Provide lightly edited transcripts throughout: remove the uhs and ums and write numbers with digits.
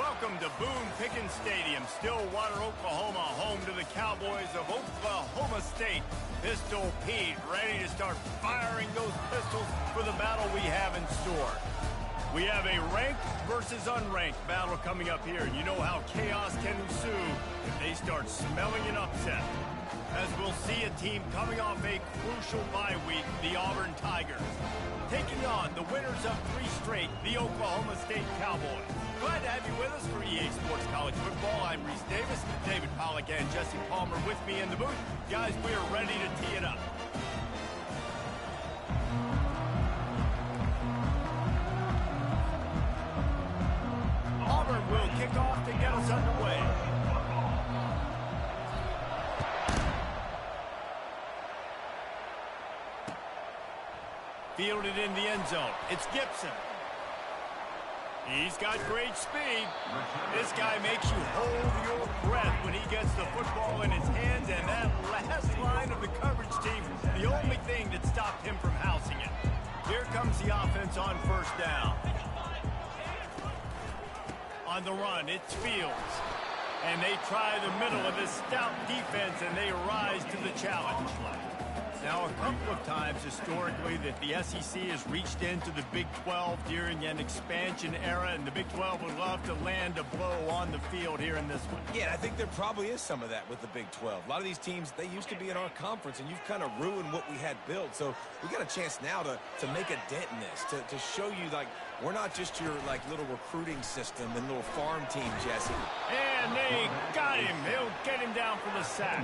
Welcome to Boone Pickens Stadium, Stillwater, Oklahoma, home to the Cowboys of Oklahoma State. Pistol Pete ready to start firing those pistols for the battle we have in store. We have a ranked versus unranked battle coming up here, and you know how chaos can ensue if they start smelling an upset. As we'll see a team coming off a crucial bye week, the Auburn Tigers, taking on the winners of 3 straight, the Oklahoma State Cowboys. Glad to have you with us for EA Sports College Football. I'm Reese Davis, David Pollack, and Jesse Palmer with me in the booth. Guys, we are ready to tee it up. Auburn will kick off to get us underway. Fielded in the end zone. It's Gibson. He's got great speed. This guy makes you hold your breath when he gets the football in his hands, and that last line of the coverage team, the only thing that stopped him from housing it. Here comes the offense on first down. On the run, it's Fields. And they try the middle of this stout defense, and they rise to the challenge. Now, a couple of times historically that the SEC has reached into the Big 12 during an expansion era, and the Big 12 would love to land a blow on the field here in this one. Yeah, I think there probably is some of that with the Big 12. A lot of these teams, they used to be in our conference, and you've kind of ruined what we had built. So we got a chance now to make a dent in this, to show you, like, we're not just your, like, little recruiting system and little farm team, Jesse. And they got him. They'll get him down for the sack.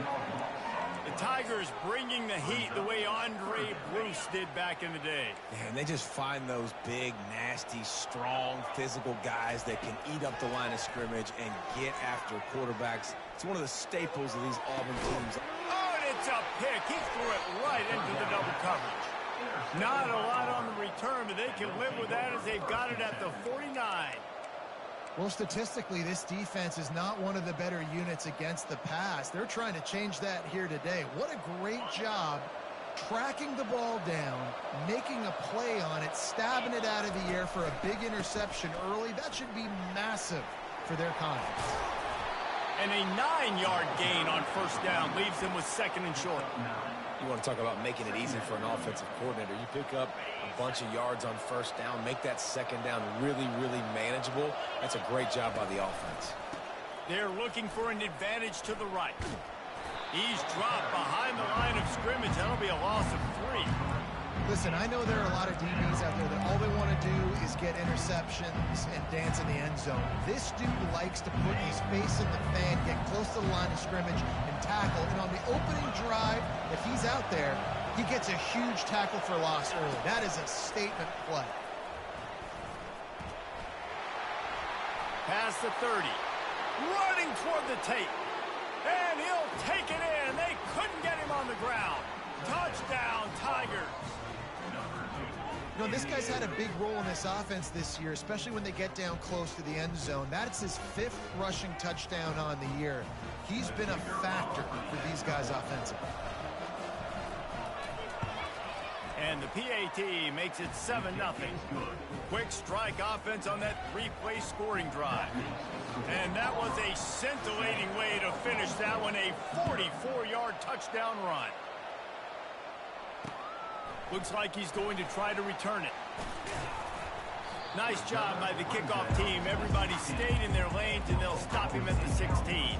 The Tigers bringing the heat the way Andre Bruce did back in the day. Man, they just find those big, nasty, strong, physical guys that can eat up the line of scrimmage and get after quarterbacks. It's one of the staples of these Auburn teams. Oh, and it's a pick. He threw it right into the double coverage. Not a lot on the return, but they can live with that as they've got it at the 49. Well, statistically, this defense is not one of the better units against the pass. They're trying to change that here today. What a great job tracking the ball down, making a play on it, stabbing it out of the air for a big interception early. That should be massive for their confidence. And a 9-yard gain on first down leaves them with 2nd and short. You want to talk about making it easy for an offensive coordinator. You pick up a bunch of yards on first down, make that 2nd down really, really manageable. That's a great job by the offense. They're looking for an advantage to the right. He's dropped behind the line of scrimmage. That'll be a loss of 3. Listen, I know there are a lot of DBs out there that all they want to do is get interceptions and dance in the end zone. This dude likes to put his face in the fan, get close to the line of scrimmage, and tackle. And on the opening drive, if he's out there, he gets a huge tackle for loss early. That is a statement play. Past the 30. Running toward the tape. And he'll take it in. They couldn't get him on the ground. Touchdown, Tigers. You know, this guy's had a big role in this offense this year, especially when they get down close to the end zone. That's his 5th rushing touchdown on the year. He's been a factor for these guys offensively. And the PAT makes it 7-0. Quick strike offense on that 3-play scoring drive. And that was a scintillating way to finish that one, a 44-yard touchdown run. Looks like he's going to try to return it. Nice job by the kickoff team. Everybody stayed in their lanes, and they'll stop him at the 16.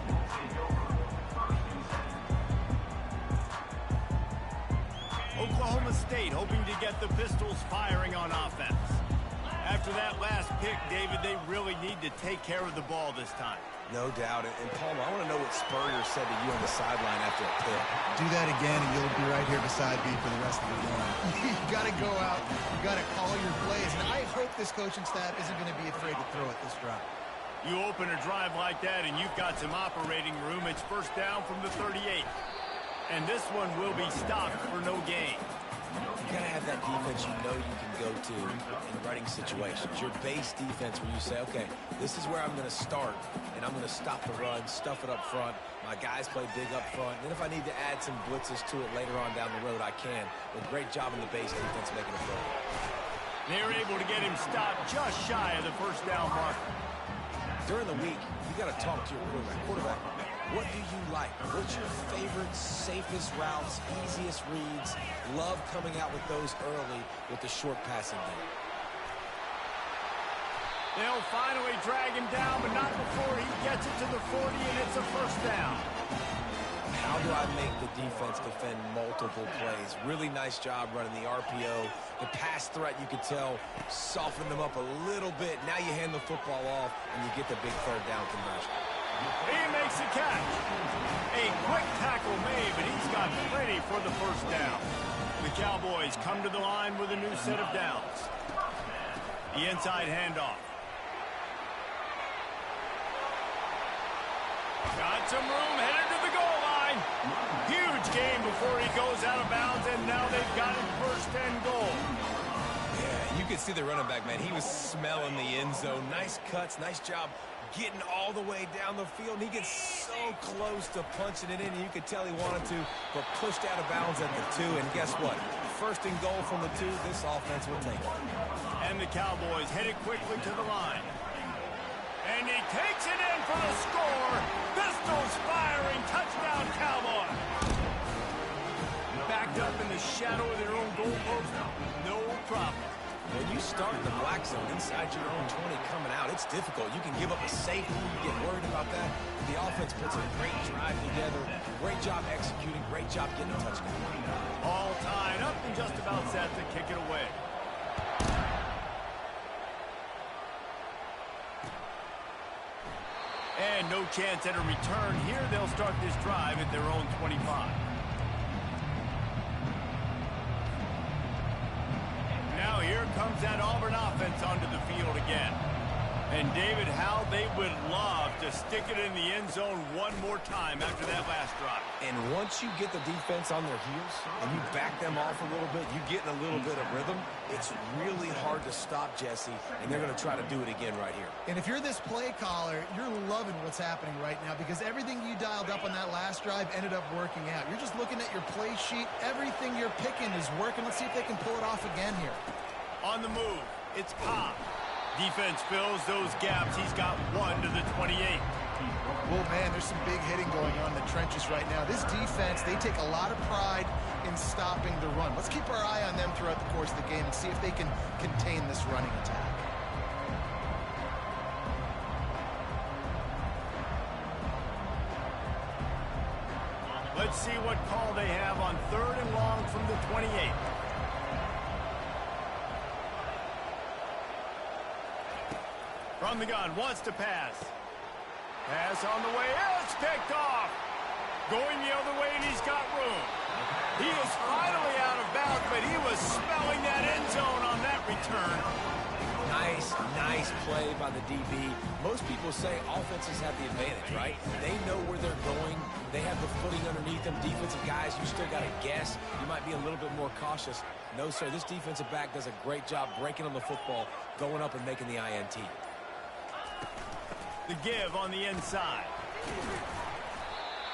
Oklahoma State hoping to get the Pistols firing on offense. After that last pick, David, they really need to take care of the ball this time. No doubt. And Palmer, I want to know what Spurrier said to you on the sideline after a pick. Do that again, and you'll be right here beside me for the rest of the game. You got to go out. You got to call your plays. And I hope this coaching staff isn't going to be afraid to throw it this drive. You open a drive like that, and you've got some operating room. It's first down from the 38. And this one will be stopped for no gain. You got to have that defense you know you can go to in running situations. Your base defense where you say, okay, this is where I'm going to start, and I'm going to stop the run, stuff it up front. My guys play big up front. And then if I need to add some blitzes to it later on down the road, I can. But great job in the base defense making a play. They're able to get him stopped just shy of the first down marker. during the week, you got to talk to your quarterback. What do you like? What's your favorite, safest routes, easiest reads? Love coming out with those early with the short passing game. They'll finally drag him down, but not before he gets it to the 40, and it's a first down. How do I make the defense defend multiple plays? Really nice job running the RPO. The pass threat, you could tell, softened them up a little bit. Now you hand the football off, and you get the big third down conversion. He makes the catch. A quick tackle made, but he's got plenty for the first down. The Cowboys come to the line with a new set of downs. The inside handoff. Got some room, headed to the goal line. Huge game before he goes out of bounds, and now they've got him first and goal. Yeah, you could see the running back, man. He was smelling the end zone. Nice cuts, nice job getting all the way down the field. And he gets so close to punching it in, and you could tell he wanted to, but pushed out of bounds at the 2. And guess what? First and goal from the 2, this offense will take it. And the Cowboys headed quickly to the line. And he takes it in for the score. Pistols firing. Touchdown, Cowboys. Backed up in the shadow of their own goalpost. No problem. When you start the black zone inside your own 20 coming out, it's difficult. You can give up a safety. You get worried about that. The offense puts a great drive together. Great job executing. Great job getting a touchdown. All tied up and just about set to kick it away. And no chance at a return here. They'll start this drive at their own 25. Now here comes that Auburn offense onto the field again. And David, how they would love to stick it in the end zone one more time after that last drive. And once you get the defense on their heels and you back them off a little bit, you get in a little bit of rhythm, it's really hard to stop Jesse, and they're going to try to do it again right here. And if you're this play caller, you're loving what's happening right now because everything you dialed up on that last drive ended up working out. You're just looking at your play sheet. Everything you're picking is working. Let's see if they can pull it off again here. On the move, it's Pop. Defense fills those gaps. He's got 1 to the 28. Well, man, there's some big hitting going on in the trenches right now. This defense, they take a lot of pride in stopping the run. Let's keep our eye on them throughout the course of the game and see if they can contain this running attack. Let's see what call they have on 3rd and long from the 28. From the gun, wants to pass. Pass on the way, it's picked off. Going the other way, and he's got room. He is finally out of bounds, but he was smelling that end zone on that return. Nice play by the DB. Most people say offenses have the advantage, right? They know where they're going. They have the footing underneath them. Defensive guys, you still got to guess. You might be a little bit more cautious. No, sir, this defensive back does a great job breaking on the football, going up and making the INT. The give on the inside.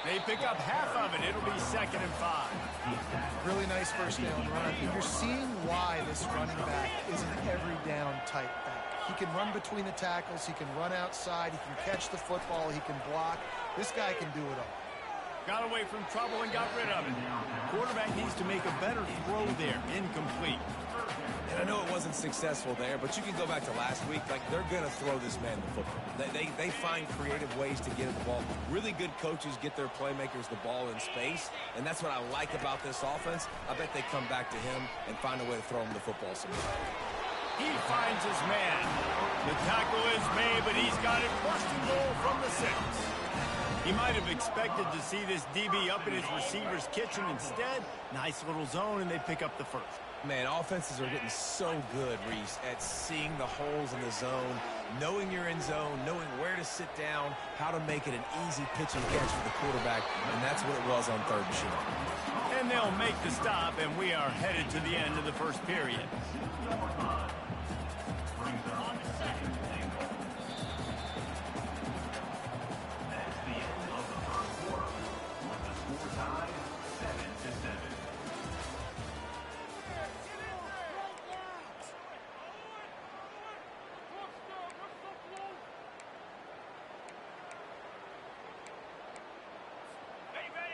They pick up half of it. It'll be 2nd and 5. Really nice first down run. You're seeing why this running back is an every down type back. He can run between the tackles. He can run outside. He can catch the football. He can block. This guy can do it all. Got away from trouble and got rid of it. Quarterback needs to make a better throw there. Incomplete. And I know it wasn't successful there, but you can go back to last week. Like, they're going to throw this man the football. They find creative ways to get at the ball. Really good coaches get their playmakers the ball in space, and that's what I like about this offense. I bet they come back to him and find a way to throw him the football sometime. He finds his man. The tackle is made, but he's got it first and goal from the 6. He might have expected to see this DB up in his receiver's kitchen. Instead, nice little zone, and they pick up the first. Man, offenses are getting so good, Reese, at seeing the holes in the zone, knowing you're in zone, knowing where to sit down, how to make it an easy pitch and catch for the quarterback, and that's what it was on 3rd and short. And they'll make the stop, and we are headed to the end of the first period.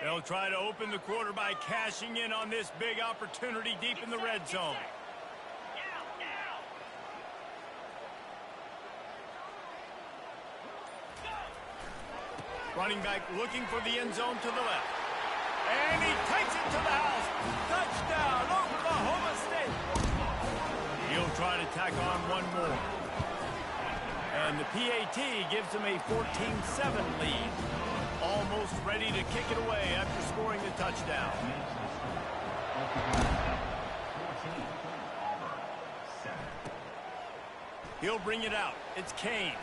They'll try to open the quarter by cashing in on this big opportunity deep in the red zone. Running back looking for the end zone to the left. And he takes it to the house. Touchdown, Oklahoma State. He'll try to tack on one more. And the PAT gives him a 14-7 lead. Almost ready to kick it away after scoring the touchdown. He'll bring it out. It's Kane.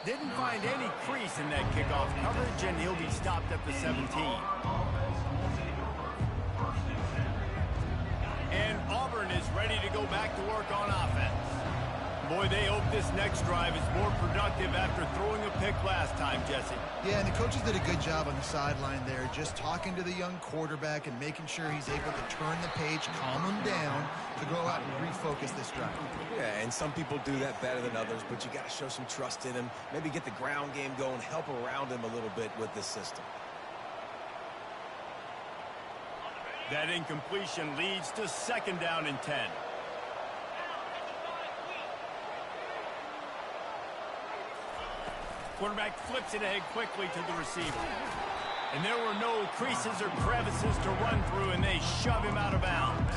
Didn't find any crease in that kickoff coverage, and he'll be stopped at the 17. And Auburn is ready to go back to work on offense. Boy, they hope this next drive is more productive after throwing a pick last time, Jesse. Yeah, and the coaches did a good job on the sideline there, just talking to the young quarterback and making sure he's able to turn the page, calm him down, to go out and refocus this drive. Yeah, and some people do that better than others, but you got to show some trust in him, maybe get the ground game going, help around him a little bit with this system. That incompletion leads to 2nd down and 10. Quarterback flips it ahead quickly to the receiver. And there were no creases or crevices to run through, and they shove him out of bounds.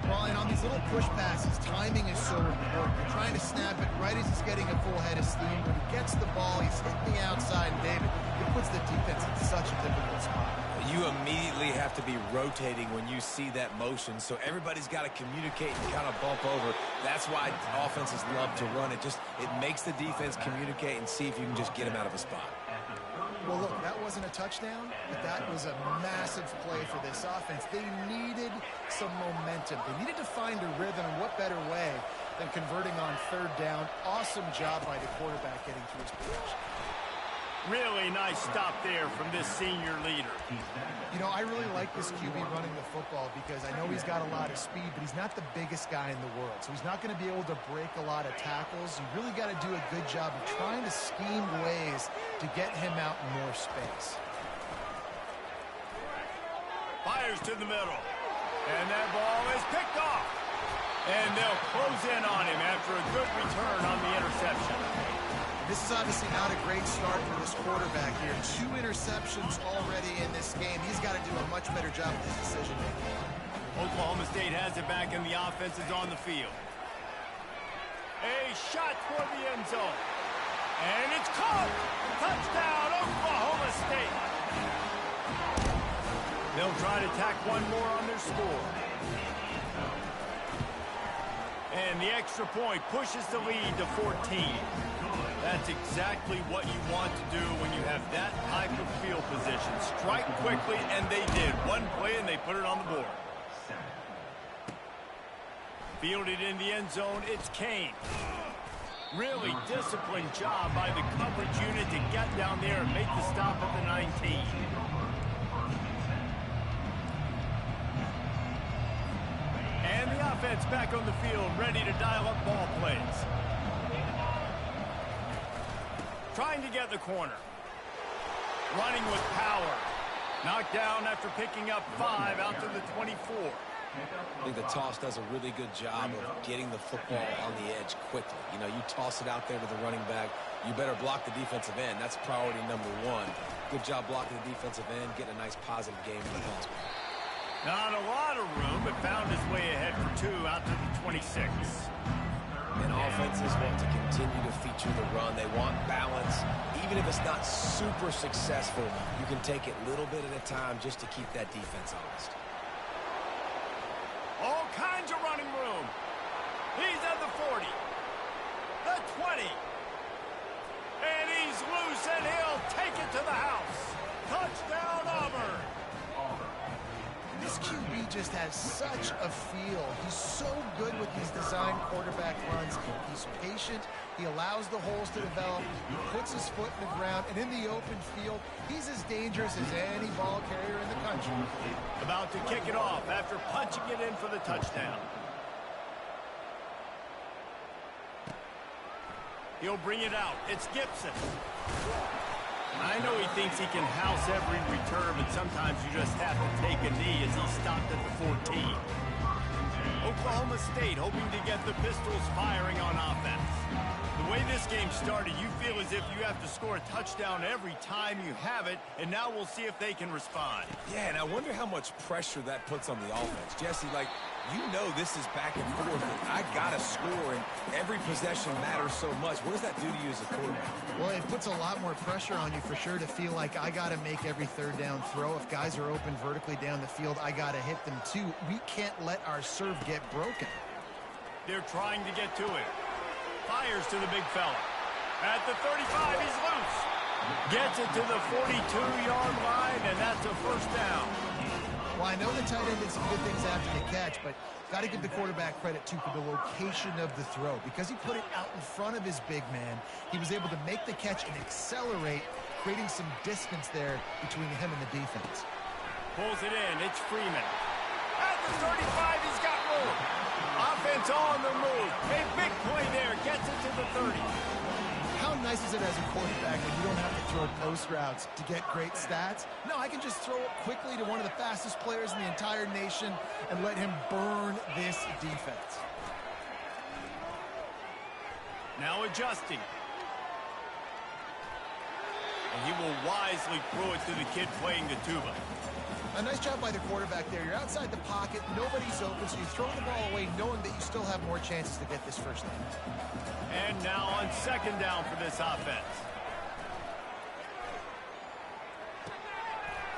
Well, and on these little push passes, timing is so important. You're trying to snap it right as he's getting a full head of steam. When he gets the ball, he's hitting the outside, and David, it puts the defense in such a difficult spot. You immediately have to be rotating when you see that motion, so everybody's got to communicate and kind of bump over. That's why offenses love to run it. It makes the defense communicate and see if you can just get him out of a spot. Well, look, that wasn't a touchdown, but that was a massive play for this offense. They needed some momentum. They needed to find a rhythm, and what better way than converting on 3rd down. Awesome job by the quarterback getting through his position. Really nice stop there from this senior leader. You know, I really like this QB running the football because I know he's got a lot of speed, but he's not the biggest guy in the world. So he's not going to be able to break a lot of tackles. You really got to do a good job of trying to scheme ways to get him out in more space. Fires to the middle. And that ball is picked off. And they'll close in on him after a good return on the interception. This is obviously not a great start for this quarterback here. 2 interceptions already in this game. He's got to do a much better job with his decision-making. Oklahoma State has it back, and the offense is on the field. A shot toward the end zone. And it's caught. Touchdown, Oklahoma State. They'll try to tack one more on their score. And the extra point pushes the lead to 14. That's exactly what you want to do when you have that type of field position. Strike quickly, and they did. One play, and they put it on the board. Fielded in the end zone, it's Kane. Really disciplined job by the coverage unit to get down there and make the stop at the 19. And the offense back on the field, ready to dial up ball plays. Trying to get the corner. Running with power. Knocked down after picking up 5 out to the 24. I think the toss does a really good job of getting the football on the edge quickly. You know, you toss it out there to the running back, you better block the defensive end. That's priority number 1. Good job blocking the defensive end, getting a nice positive game in the pass. Not a lot of room, but found his way ahead for 2 out to the 26. And offenses want to continue to feature the run. They want balance. Even if it's not super successful, you can take it little bit at a time just to keep that defense honest. All kinds of running room. He's at the 40. The 20. And he's loose, and he'll take it to the house. Touchdown, Auburn. This QB just has such a feel. He's so good with these design quarterback runs. He's patient. He allows the holes to develop. He puts his foot in the ground. And in the open field, he's as dangerous as any ball carrier in the country. About to kick it off after punching it in for the touchdown. He'll bring it out. It's Gibson. I know he thinks he can house every return, but sometimes you just have to take a knee as he stopped at the 14. Oklahoma State hoping to get the Pistols firing on offense. The way this game started, you feel as if you have to score a touchdown every time you have it, and now we'll see if they can respond. Yeah, and I wonder how much pressure that puts on the offense. Jesse, like, you know this is back and forth, and I got to score, and every possession matters so much. What does that do to you as a quarterback? Well, it puts a lot more pressure on you for sure to feel like I got to make every third down throw. If guys are open vertically down the field, I got to hit them too. We can't let our serve get broken. They're trying to get to it. Fires to the big fella. At the 35, he's loose. Gets it to the 42-yard line, and that's a first down. Well, I know the tight end did some good things after the catch, but got to give the quarterback credit, too, for the location of the throw. Because he put it out in front of his big man, he was able to make the catch and accelerate, creating some distance there between him and the defense. Pulls it in. It's Freeman. At the 35, he's got room. Offense on the move. A big play there. Gets it to the 30. How nice is it as a quarterback when you don't have to throw post routes to get great stats? No, I can just throw it quickly to one of the fastest players in the entire nation and let him burn this defense. Now adjusting. And he will wisely throw it to the kid playing the tuba. A nice job by the quarterback there. You're outside the pocket, nobody's open, so you throw the ball away knowing that you still have more chances to get this first down. And now on second down for this offense.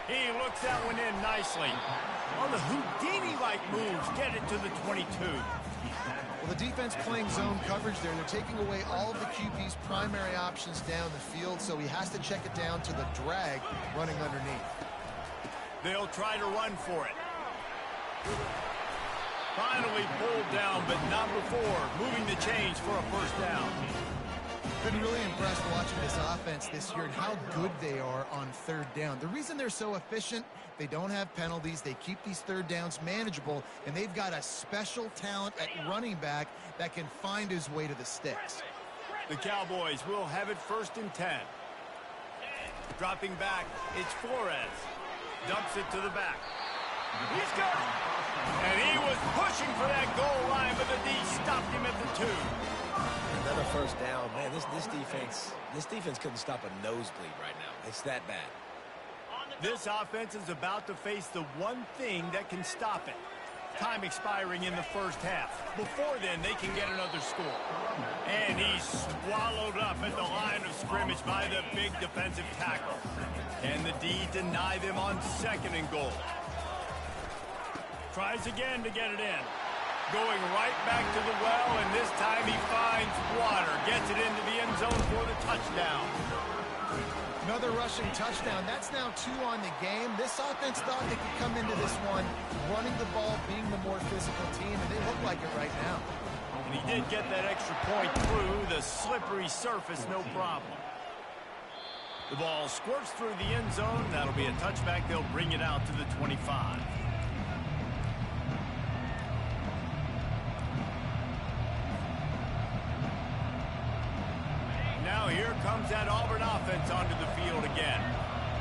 He looks that one in nicely. On the Houdini-like moves, get it to the 22. Well, the defense playing zone coverage there. They're taking away all of the QB's primary options down the field, so he has to check it down to the drag running underneath. They'll try to run for it. Finally pulled down, but not before. Moving the chains for a first down. Been really impressed watching this offense this year and how good they are on third down. The reason they're so efficient, they don't have penalties. They keep these third downs manageable, and they've got a special talent at running back that can find his way to the sticks. The Cowboys will have it 1st and 10. Dropping back, it's Flores. Dumps it to the back. He's got it. And he was pushing for that goal line, but the D stopped him at the 2. Another first down. Man, this defense couldn't stop a nosebleed right now. It's that bad. This offense is about to face the one thing that can stop it. Time expiring in the first half. Before then, they can get another score. And he's swallowed up at the line of scrimmage by the big defensive tackle. And the D deny them on 2nd and goal. Tries again to get it in. Going right back to the well, and this time he finds water. Gets it into the end zone for the touchdown. Another rushing touchdown. That's now 2 on the game. This offense thought they could come into this one running the ball, being the more physical team, and they look like it right now. And he did get that extra point through the slippery surface, no problem. The ball squirts through the end zone. That'll be a touchback. They'll bring it out to the 25. Now here comes that Auburn offense onto the field again.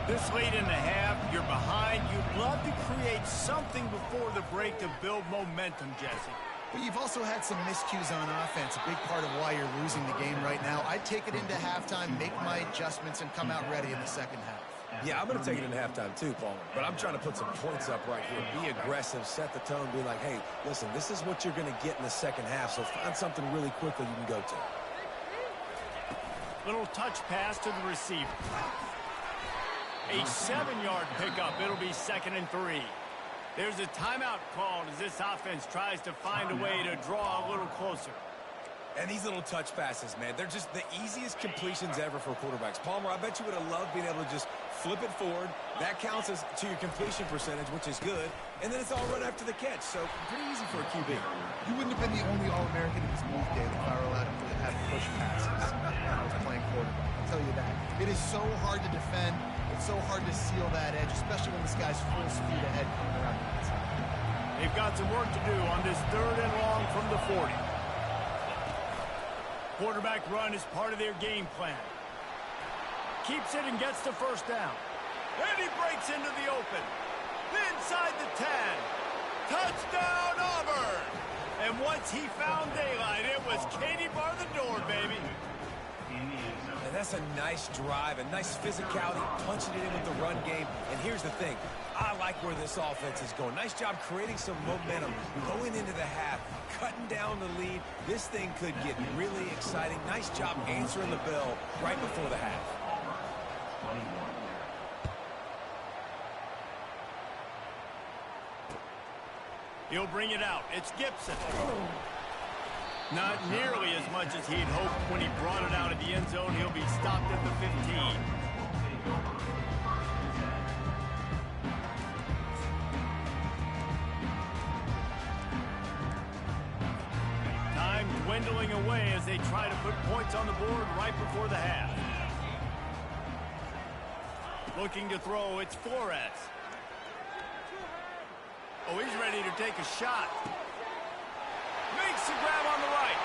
This late in the half, you're behind. You'd love to create something before the break to build momentum, Jesse. But you've also had some miscues on offense, a big part of why you're losing the game right now. I'd take it into halftime, make my adjustments, and come out ready in the second half. Yeah, I'm going to take it into halftime too, Palmer. But I'm trying to put some points up right here. Be aggressive, set the tone, be like, hey, listen, this is what you're going to get in the second half, so find something really quickly you can go to. Little touch pass to the receiver. A 7-yard pickup. It'll be 2nd and 3. There's a timeout called as this offense tries to find a way to draw a little closer. And these little touch passes, man, they're just the easiest completions ever for quarterbacks. Palmer, I bet you would have loved being able to just flip it forward. That counts as to your completion percentage, which is good. And then it's all run after the catch, so pretty easy for a QB. You wouldn't have been the only All-American in this league, David, if I were allowed to have push passes when I was playing quarterback. I'll tell you that. It is so hard to defend. It's so hard to seal that edge, especially when this guy's full speed ahead coming around the inside. They've got some work to do on this 3rd and long from the 40. Quarterback run is part of their game plan. keeps it and gets the first down. And he breaks into the open. Inside the 10. Touchdown, Auburn! And once he found daylight, it was Katie bar the door, baby. And that's a nice drive, a nice physicality, punching it in with the run game. And here's the thing. I like where this offense is going. Nice job creating some momentum, going into the half, cutting down the lead. This thing could get really exciting. Nice job answering the bell right before the half. He'll bring it out. It's Gibson. Not nearly as much as he'd hoped when he brought it out of the end zone. He'll be stopped at the 15. Time dwindling away as they try to put points on the board right before the half. Looking to throw, it's Flores. Oh, he's ready to take a shot. Makes the grab on the right.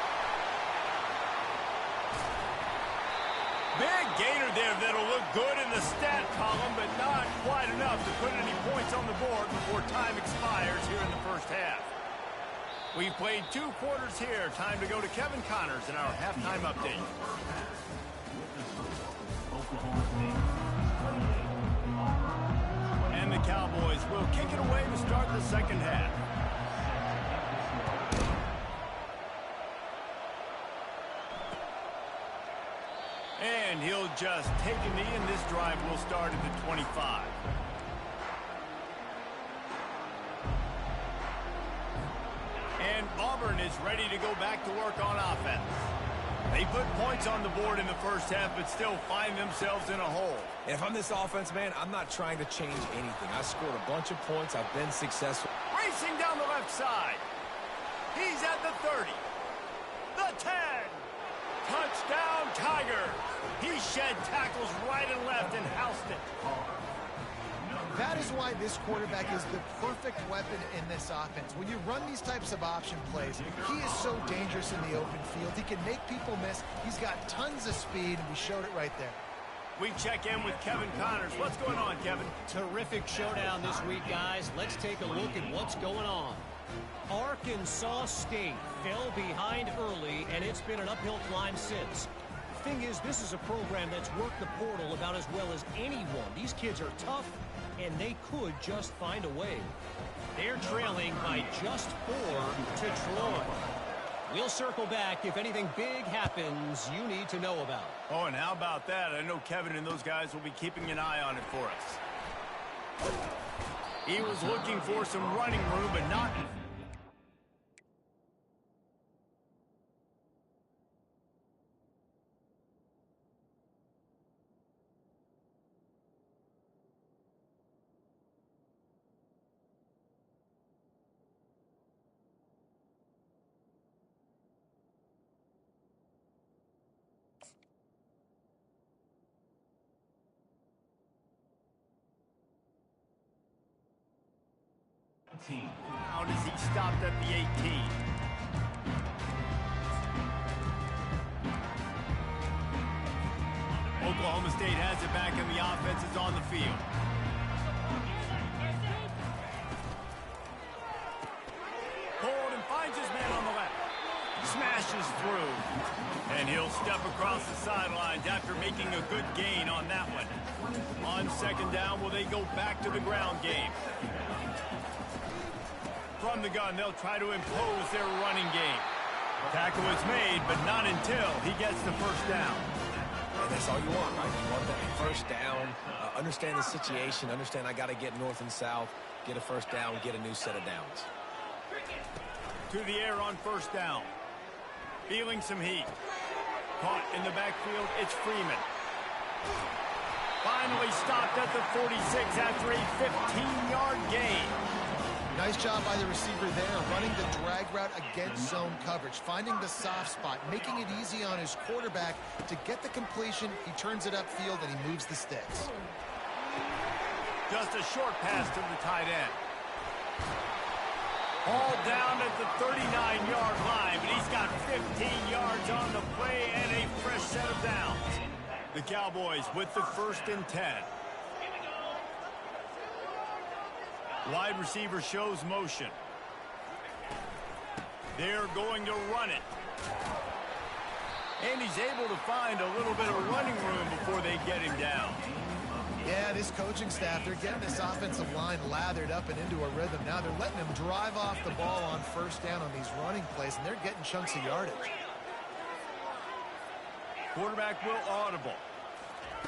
Big gainer there that'll look good in the stat column, but not quite enough to put any points on the board before time expires here in the first half. We've played 2 quarters here. Time to go to Kevin Connors in our halftime update. And the Cowboys will kick it away to start the second half. And he'll just take a knee, and this drive will start at the 25. And Auburn is ready to go back to work on offense. They put points on the board in the first half, but still find themselves in a hole. And if I'm this offense, man, I'm not trying to change anything. I scored a bunch of points. I've been successful. Racing down the left side. He's at the 30. The 10. Touchdown, Tigers. He shed tackles right and left and housed it. That is why this quarterback is the perfect weapon in this offense. When you run these types of option plays, he is so dangerous in the open field. He can make people miss. He's got tons of speed, and we showed it right there. We check in with Kevin Connors. What's going on, Kevin? Terrific showdown this week, guys. Let's take a look at what's going on. Arkansas State fell behind early, and it's been an uphill climb since. Thing is, this is a program that's worked the portal about as well as anyone. These kids are tough, and they could just find a way. They're trailing by just 4 to Troy. We'll circle back if anything big happens you need to know about. Oh, and how about that? I know Kevin and those guys will be keeping an eye on it for us. He was looking for some running room, but not... Out as he stopped at the 18. Oklahoma State has it back, and the offense is on the field. Hold and finds his man on the left. Smashes through. And he'll step across the sidelines after making a good gain on that one. On second down, will they go back to the ground game? From the gun, they'll try to impose their running game. Tackle is made, but not until he gets the first down. And that's all you want, right? You want that first down, understand the situation, understand I got to get north and south, get a first down, get a new set of downs. To the air on first down. Feeling some heat. Caught in the backfield, it's Freeman. Finally stopped at the 46 after a 15-yard gain. Nice job by the receiver there, running the drag route against zone coverage, finding the soft spot, making it easy on his quarterback to get the completion. He turns it upfield, and he moves the sticks. Just a short pass to the tight end. All down at the 39-yard line, but he's got 15 yards on the play and a fresh set of downs. The Cowboys with the 1st and 10. Wide receiver shows motion. They're going to run it. And he's able to find a little bit of running room before they get him down. Yeah, this coaching staff, they're getting this offensive line lathered up and into a rhythm. Now they're letting them drive off the ball on 1st down on these running plays, and they're getting chunks of yardage. Quarterback will audible.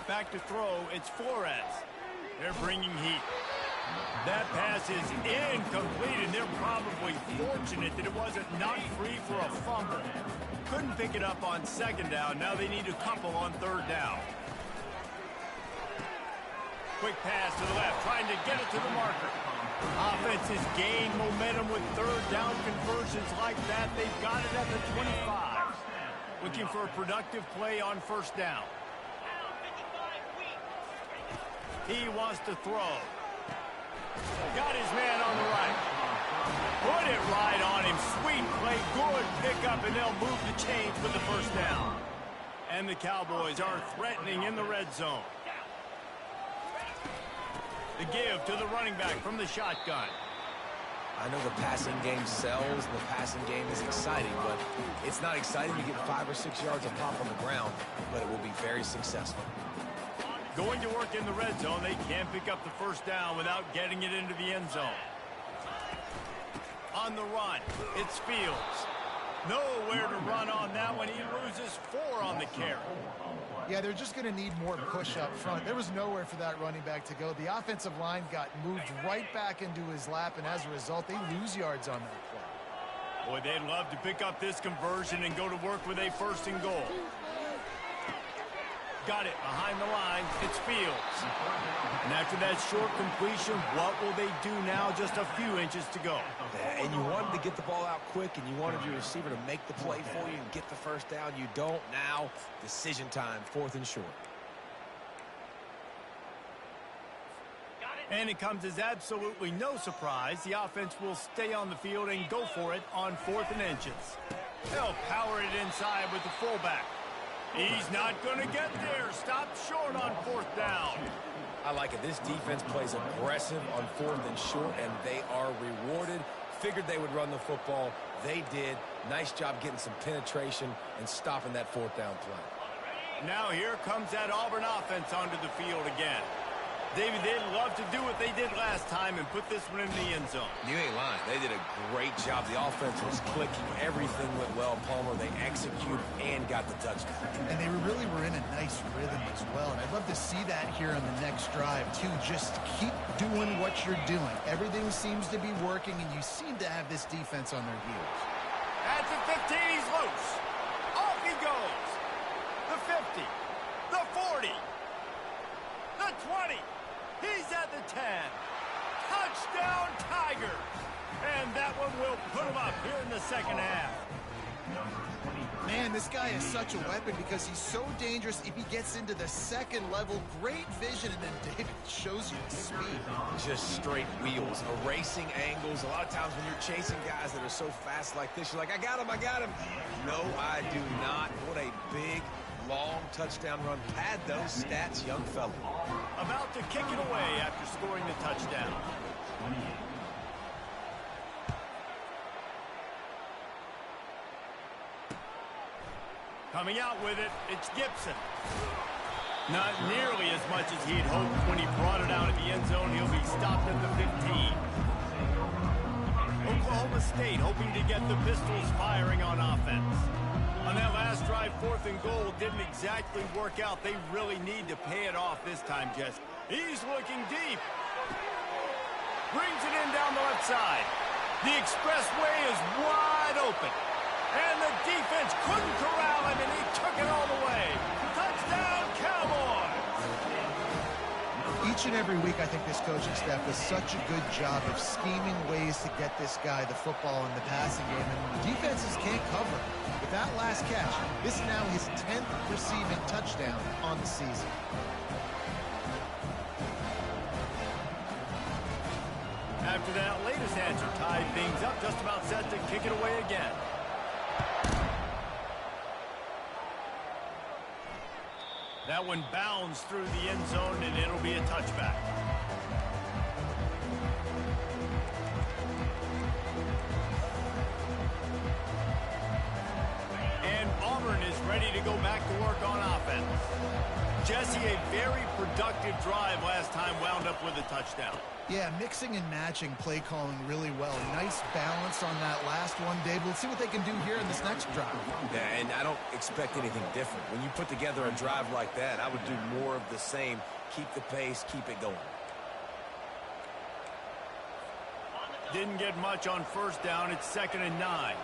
Back to throw, it's Flores. They're bringing heat. That pass is incomplete, and they're probably fortunate that it wasn't knocked free for a fumble. Couldn't pick it up on 2nd down. Now they need a couple on 3rd down. Quick pass to the left, trying to get it to the marker. Offense has gained momentum with 3rd down conversions like that. They've got it at the 25. Looking for a productive play on 1st down. He wants to throw. Got his man on the right. Put it right on him. Sweet play, good pickup, and they'll move the chains with the 1st down. And the Cowboys are threatening in the red zone. The give to the running back from the shotgun. I know the passing game sells, and the passing game is exciting, but it's not exciting to get 5 or 6 yards of pop on the ground, but it will be very successful. Going to work in the red zone. They can't pick up the 1st down without getting it into the end zone. On the run, it's Fields. Nowhere to run on that one. He loses 4 on the carry. Yeah, they're just going to need more push up front. There was nowhere for that running back to go. The offensive line got moved right back into his lap, and as a result, they lose yards on that play. Boy, they'd love to pick up this conversion and go to work with a 1st and goal. Got it behind the lines. It's Fields. And after that short completion, what will they do now? Just a few inches to go. And you wanted to get the ball out quick, and you wanted your receiver to make the play for you and get the 1st down. You don't now. Decision time, 4th and short. And it comes as absolutely no surprise. The offense will stay on the field and go for it on 4th and inches. They'll power it inside with the fullback. He's not going to get there. Stop short on 4th down. I like it. This defense plays aggressive on 4th and short, and they are rewarded. Figured they would run the football. They did. Nice job getting some penetration and stopping that 4th down play. Now here comes that Auburn offense onto the field again. David, they'd love to do what they did last time and put this one in the end zone. You ain't lying. They did a great job. The offense was clicking. Everything went well, Palmer. They executed and got the touchdown. And they really were in a nice rhythm as well. And I'd love to see that here on the next drive, too. Just keep doing what you're doing. Everything seems to be working, and you seem to have this defense on their heels. At the 15, he's loose. Off he goes. The 50. The 40. The 20. He's at the 10. Touchdown, Tigers. And that one will put him up here in the 2nd half. Man, this guy is such a weapon because he's so dangerous if he gets into the 2nd level. Great vision, and then David shows you the speed. Just straight wheels, erasing angles. A lot of times when you're chasing guys that are so fast like this, you're like, I got him, I got him. No, I do not. What a big, long touchdown run. Pad those stats, young fella. About to kick it away after scoring the touchdown. Coming out with it, it's Gibson. Not nearly as much as he'd hoped when he brought it out of the end zone. He'll be stopped at the 15. Oklahoma State hoping to get the Pistols firing on offense. On that last drive, 4th and goal didn't exactly work out. They really need to pay it off this time, Jess. He's looking deep. Brings it in down the left side. The expressway is wide open. And the defense couldn't corral him, and he took it all the way. Touchdown, Cowboys! Each and every week, I think this coaching staff does such a good job of scheming ways to get this guy the football in the passing game, and the defenses can't cover. With that last catch, this is now his 10th receiving touchdown on the season. After that latest answer tied things up, just about set to kick it away again. That one bounds through the end zone, and it'll be a touchback. And Auburn is ready to go back to work on offense. Jesse, a very productive drive last time wound up with a touchdown. Yeah, mixing and matching play calling really well. Nice balance on that last one, Dave. We'll see what they can do here in this next drive. Yeah, and I don't expect anything different. When you put together a drive like that, I would do more of the same. Keep the pace, keep it going. Didn't get much on first down. It's 2nd and 9.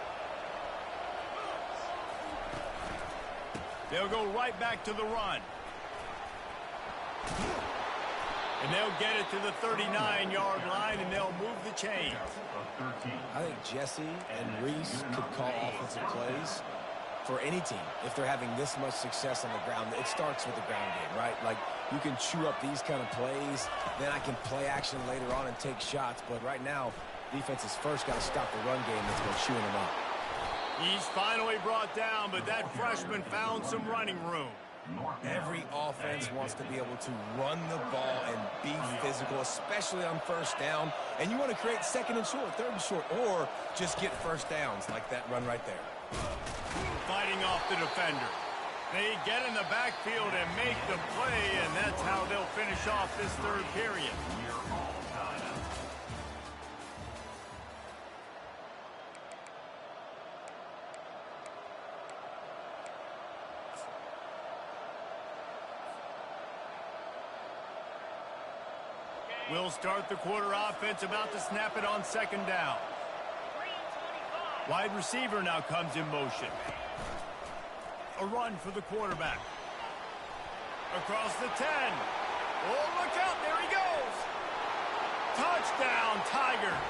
They'll go right back to the run. And they'll get it to the 39-yard line, and they'll move the chains. I think Jesse and Reese could call offensive plays for any team if they're having this much success on the ground. It starts with the ground game, right? Like, you can chew up these kind of plays, then I can play action later on and take shots. But right now, defense has first got to stop the run game that's been chewing them up. He's finally brought down, but that freshman found some running room. Every offense wants to be able to run the ball and be physical, especially on first down. And you want to create 2nd and short, 3rd and short, or just get first downs like that run right there. Fighting off the defender. They get in the backfield and make the play, and that's how they'll finish off this 3rd period. We'll start the quarter offense, about to snap it on 2nd down. Wide receiver now comes in motion. A run for the quarterback. Across the 10. Oh, look out, there he goes. Touchdown, Tigers.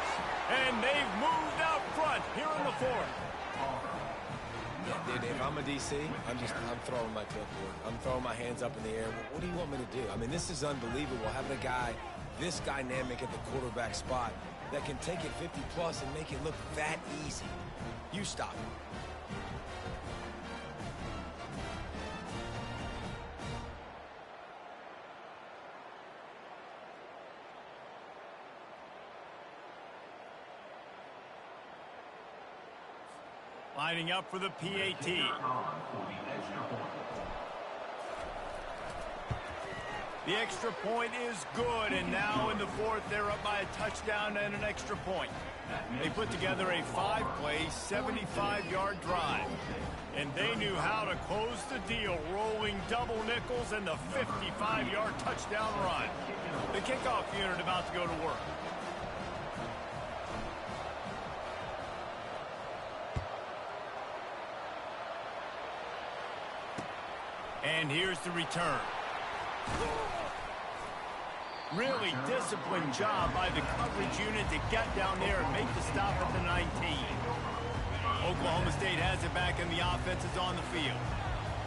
And they've moved out front here in the 4th. Yeah, dude, if I'm a DC, I'm throwing my clipboard. I'm throwing my hands up in the air. What do you want me to do? I mean, this is unbelievable, having a guy this dynamic at the quarterback spot that can take it 50-plus and make it look that easy. You stop him. Lining up for the PAT. The extra point is good, and now in the 4th, they're up by a touchdown and an extra point. They put together a 5-play, 75-yard drive, and they knew how to close the deal, rolling double nickels and the 55-yard touchdown run. The kickoff unit about to go to work. And here's the return. Really disciplined job by the coverage unit to get down there and make the stop at the 19. Oklahoma State has it back, and the offense is on the field.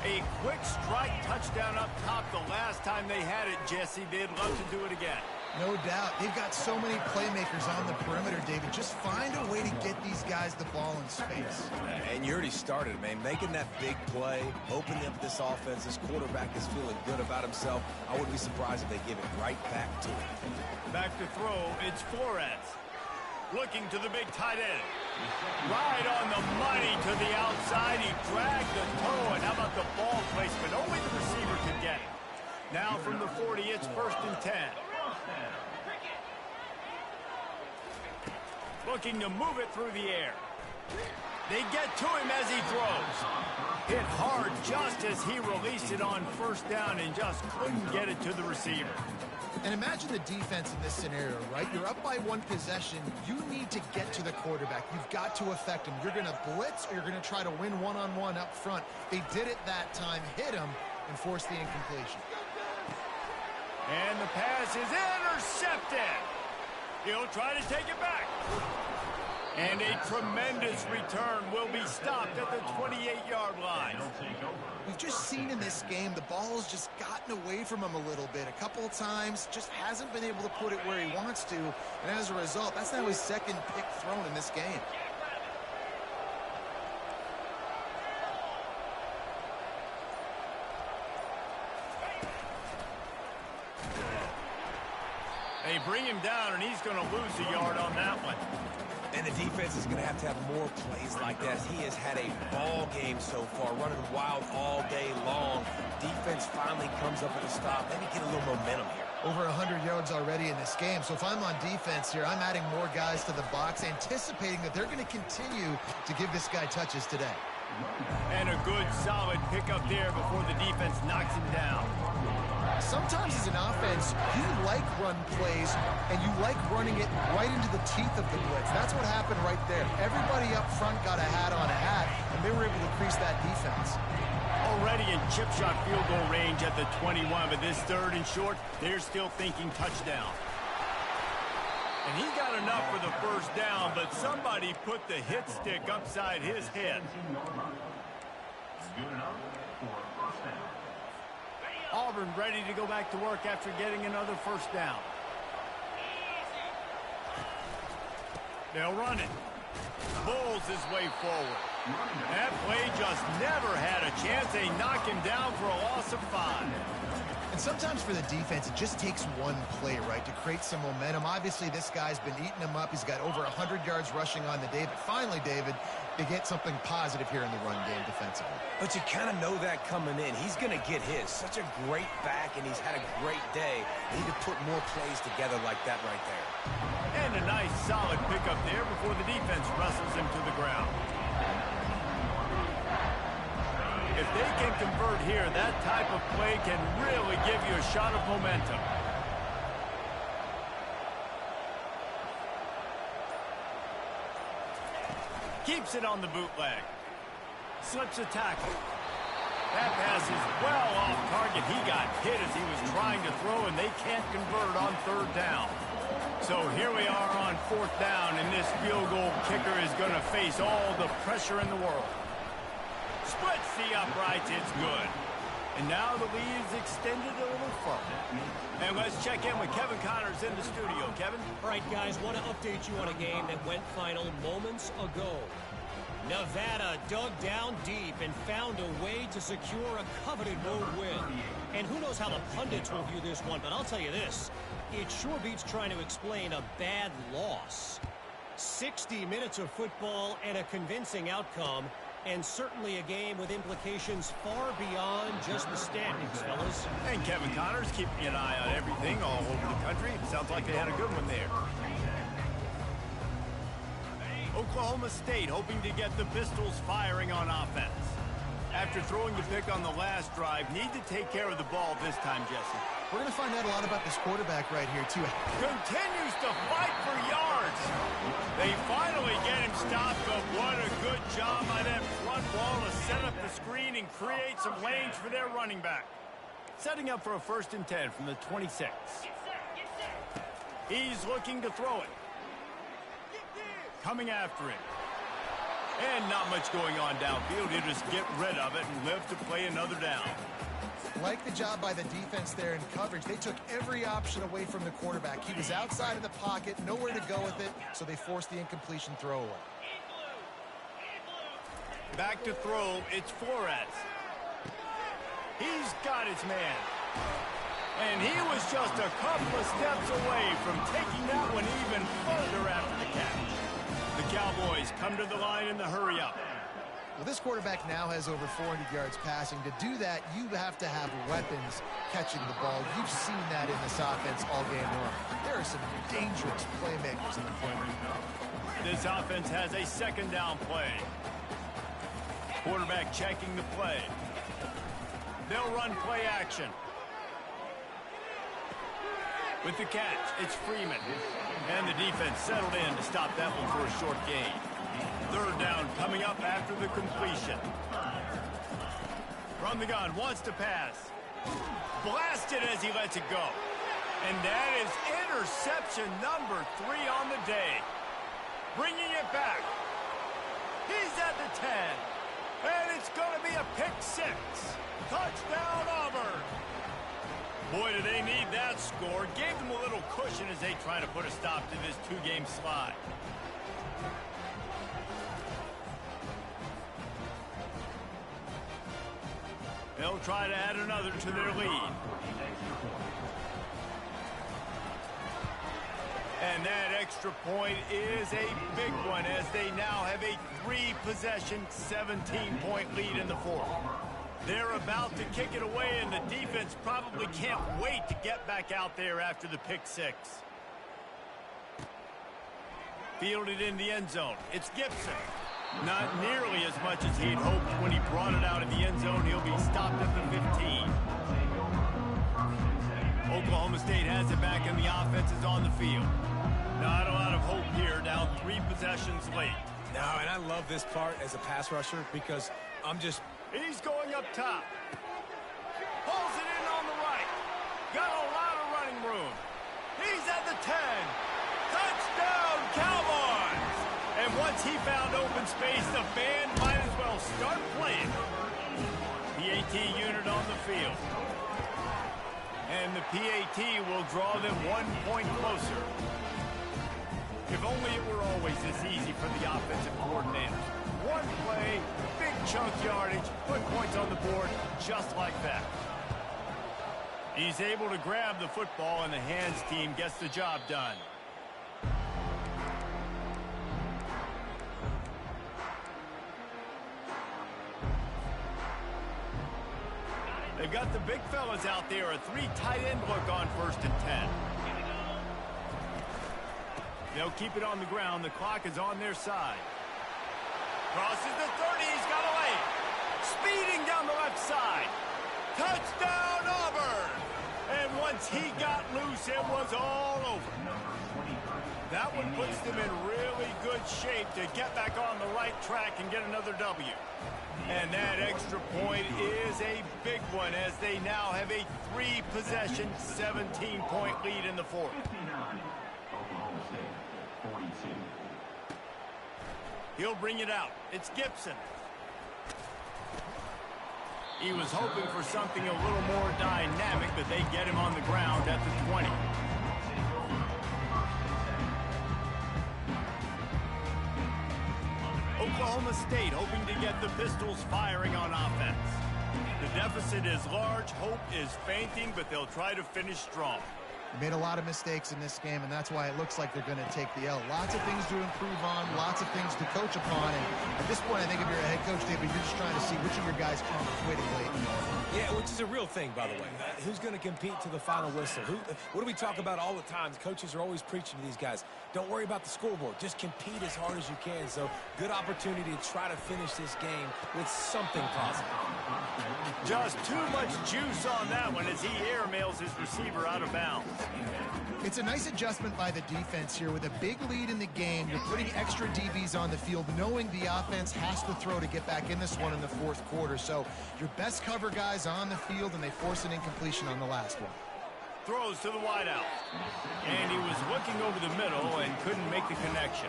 A quick strike touchdown up top the last time they had it, Jesse. They'd love to do it again. No doubt. They've got so many playmakers on the perimeter, David. Just find a way to get these guys the ball in space. And you already started, man. Making that big play, opening up this offense. This quarterback is feeling good about himself. I wouldn't be surprised if they give it right back to him. Back to throw, it's Flores. Looking to the big tight end. Right on the money to the outside. He dragged the toe, and how about the ball placement? Only the receiver could get it. Now from the 40, it's 1st and 10. Looking to move it through the air. They get to him as he throws. Hit hard just as he released it on first down and just couldn't get it to the receiver. And imagine the defense in this scenario, right? You're up by 1 possession. You need to get to the quarterback. You've got to affect him. You're going to blitz, or you're going to try to win one-on-one up front. They did it that time, hit him, and forced the incompletion. And the pass is intercepted. He'll try to take it back. And a tremendous return will be stopped at the 28-yard line. We've just seen in this game the ball's just gotten away from him a little bit. A couple of times, just hasn't been able to put it where he wants to. And as a result, that's now his 2nd pick thrown in this game. They bring him down, and he's going to lose a yard on that one. And the defense is going to have more plays like that. He has had a ball game so far, running wild all day long. Defense finally comes up with a stop. Maybe get a little momentum here. Over 100 yards already in this game. So if I'm on defense here, I'm adding more guys to the box, anticipating that they're going to continue to give this guy touches today. And a good, solid pickup there before the defense knocks him down. Sometimes as an offense, you like run plays, and you like running it right into the teeth of the blitz. That's what happened right there. Everybody up front got a hat on a hat, and they were able to crease that defense. Already in chip shot field goal range at the 21, but this 3rd and short, they're still thinking touchdown. And he got enough for the 1st down, but somebody put the hit stick upside his head. Auburn ready to go back to work after getting another 1st down. They'll run it. Pulls his way forward. That play just never had a chance. They knock him down for a loss of 5. And sometimes for the defense, it just takes one play, right, to create some momentum. Obviously, this guy's been eating him up. He's got over 100 yards rushing on the day. But finally, David, they get something positive here in the run game defensively. But you kind of know that coming in. He's going to get his. Such a great back, and he's had a great day. They need to put more plays together like that right there. And a nice, solid pickup there before the defense wrestles him to the ground. If they can convert here, that type of play can really give you a shot of momentum. Keeps it on the bootleg. Slips a tackle. That pass is well off target. He got hit as he was trying to throw, and they can't convert on 3rd down. So here we are on 4th down, and this field goal kicker is going to face all the pressure in the world. Splits the uprights, it's good. And now the lead is extended a little further. And let's check in with Kevin Connors in the studio. Kevin? All right, guys, want to update you on a game that went final moments ago. Nevada dug down deep and found a way to secure a coveted road win. And who knows how the pundits will view this one, but I'll tell you this. It sure beats trying to explain a bad loss. 60 minutes of football and a convincing outcome. And certainly a game with implications far beyond just the standings, fellas. And Kevin Connors keeping an eye on everything all over the country. Sounds like they had a good one there. Oklahoma State hoping to get the Pistols firing on offense. After throwing the pick on the last drive, need to take care of the ball this time, Jesse. We're going to find out a lot about this quarterback right here, too. Continues to fight for yards. They finally get him stopped, but what a good job by that front wall to set up the screen and create some lanes for their running back. Setting up for a 1st and 10 from the 26. He's looking to throw it. Coming after it. And not much going on downfield. He'll just get rid of it and live to play another down. Like the job by the defense there in coverage. They took every option away from the quarterback. He was outside of the pocket, nowhere to go with it, so they forced the incompletion throwaway. Back to throw, it's Flores. He's got his man. And he was just a couple of steps away from taking that one even further after the catch. The Cowboys come to the line in the hurry-up. Well, this quarterback now has over 400 yards passing. To do that, you have to have weapons catching the ball. You've seen that in this offense all game long. There are some dangerous playmakers in the play. This offense has a 2nd down play. Quarterback checking the play. They'll run play action. With the catch, it's Freeman. And the defense settled in to stop that one for a short gain. 3rd down coming up after the completion. From the gun, wants to pass. Blasted as he lets it go. And that is interception number 3 on the day. Bringing it back. He's at the 10. And it's going to be a pick 6. Touchdown, Auburn. Boy, do they need that score. Gave them a little cushion as they try to put a stop to this 2-game slide. They'll try to add another to their lead. And that extra point is a big one as they now have a 3-possession, 17-point lead in the fourth. They're about to kick it away, and the defense probably can't wait to get back out there after the pick six. Fielded in the end zone. It's Gibson. Not nearly as much as he'd hoped when he brought it out of the end zone. He'll be stopped at the 15. Oklahoma State has it back, and the offense is on the field. Not a lot of hope here, down 3 possessions late. No, and I love this part as a pass rusher because He's going up top. Pulls it in on the right. Got a lot of running room. He's at the 10. Touchdown, Cowboys! And once he found open space, the band might as well start playing. PAT unit on the field. And the PAT will draw them 1 point closer. If only it were always this easy for the offensive coordinator. One play, big chunk yardage, put points on the board just like that. He's able to grab the football, and the hands team gets the job done. They've got the big fellas out there, a 3 tight end look on 1st and 10. They'll keep it on the ground. The clock is on their side. Crosses the 30. He's got a lane. Speeding down the left side. Touchdown, Auburn! And once he got loose, it was all over. That one puts them in really good shape to get back on the right track and get another W. And that extra point is a big one as they now have a 3-possession, 17-point lead in the fourth. He'll bring it out. It's Gibson. He was hoping for something a little more dynamic, but they get him on the ground at the 20. Oklahoma State hoping to get the Pistols firing on offense. The deficit is large, hope is fainting, but they'll try to finish strong. Made a lot of mistakes in this game, and that's why it looks like they're going to take the L. Lots of things to improve on, lots of things to coach upon, and at this point, I think if you're a head coach, David, you're just trying to see which of your guys are quitting late. Yeah, which is a real thing, by the way. Who's going to compete to the final whistle? What do we talk about all the time? Coaches are always preaching to these guys. Don't worry about the scoreboard. Just compete as hard as you can. So, good opportunity to try to finish this game with something positive. Just too much juice on that one as he airmails his receiver out of bounds. It's a nice adjustment by the defense here. With a big lead in the game, you're putting extra DBs on the field, knowing the offense has to throw to get back in this one in the fourth quarter. So your best cover guys on the field, and they force an incompletion on the last one. Throws to the wideout. And he was looking over the middle and couldn't make the connection.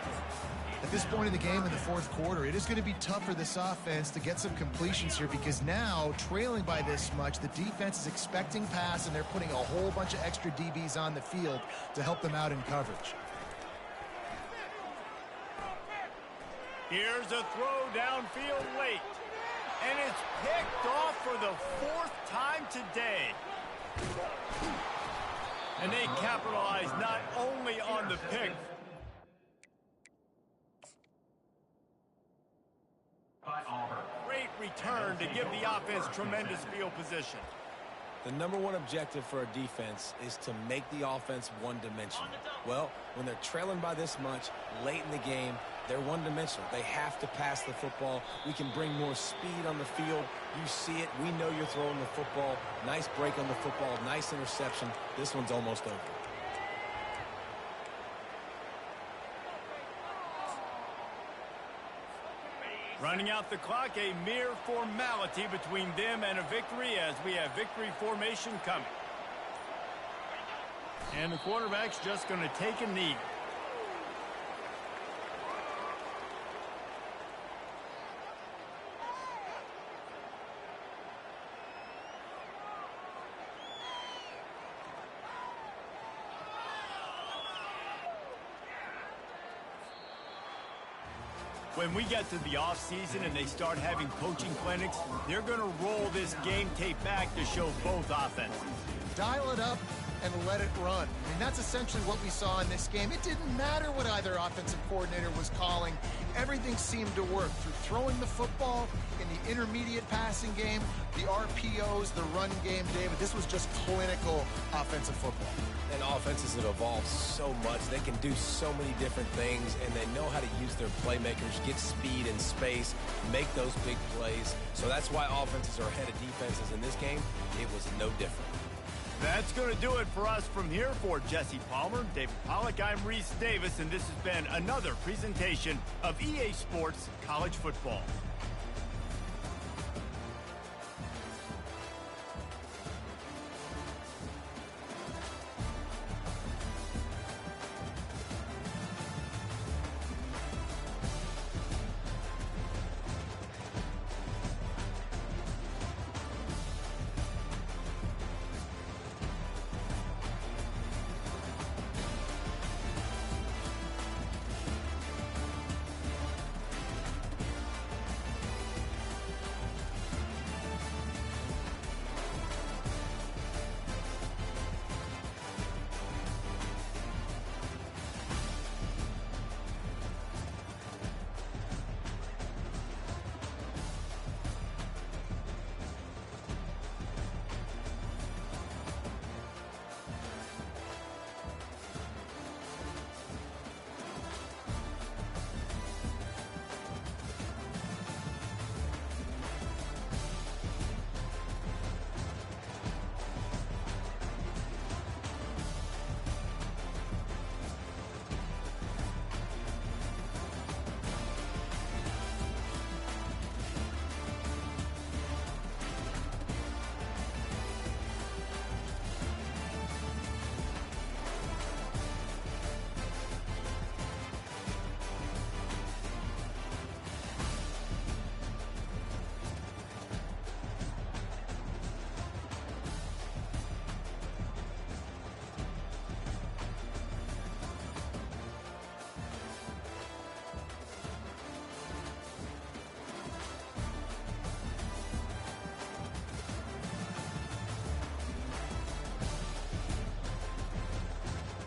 At this point in the game in the fourth quarter, it is going to be tough for this offense to get some completions here because now, trailing by this much, the defense is expecting pass, and they're putting a whole bunch of extra DBs on the field to help them out in coverage. Here's a throw downfield late. And it's picked off for the 4th time today. And they capitalize not only on the pick. Great return to give the offense tremendous field position. The #1 objective for a defense is to make the offense one-dimensional. Well, when they're trailing by this much late in the game, they're one-dimensional. They have to pass the football. We can bring more speed on the field. You see it. We know you're throwing the football. Nice break on the football. Nice interception. This one's almost over. Running out the clock, a mere formality between them and a victory as we have victory formation coming. And the quarterback's just going to take a knee. When we get to the offseason and they start having coaching clinics, they're going to roll this game tape back to show both offenses. Dial it up, and let it run. I mean, that's essentially what we saw in this game. It didn't matter what either offensive coordinator was calling. Everything seemed to work through throwing the football in the intermediate passing game, the RPOs, the run game, David. This was just clinical offensive football. And offenses have evolved so much. They can do so many different things, and they know how to use their playmakers, get speed and space, make those big plays. So that's why offenses are ahead of defenses in this game. It was no different. That's going to do it for us from here. For Jesse Palmer, David Pollack, I'm Reese Davis, and this has been another presentation of EA Sports College Football.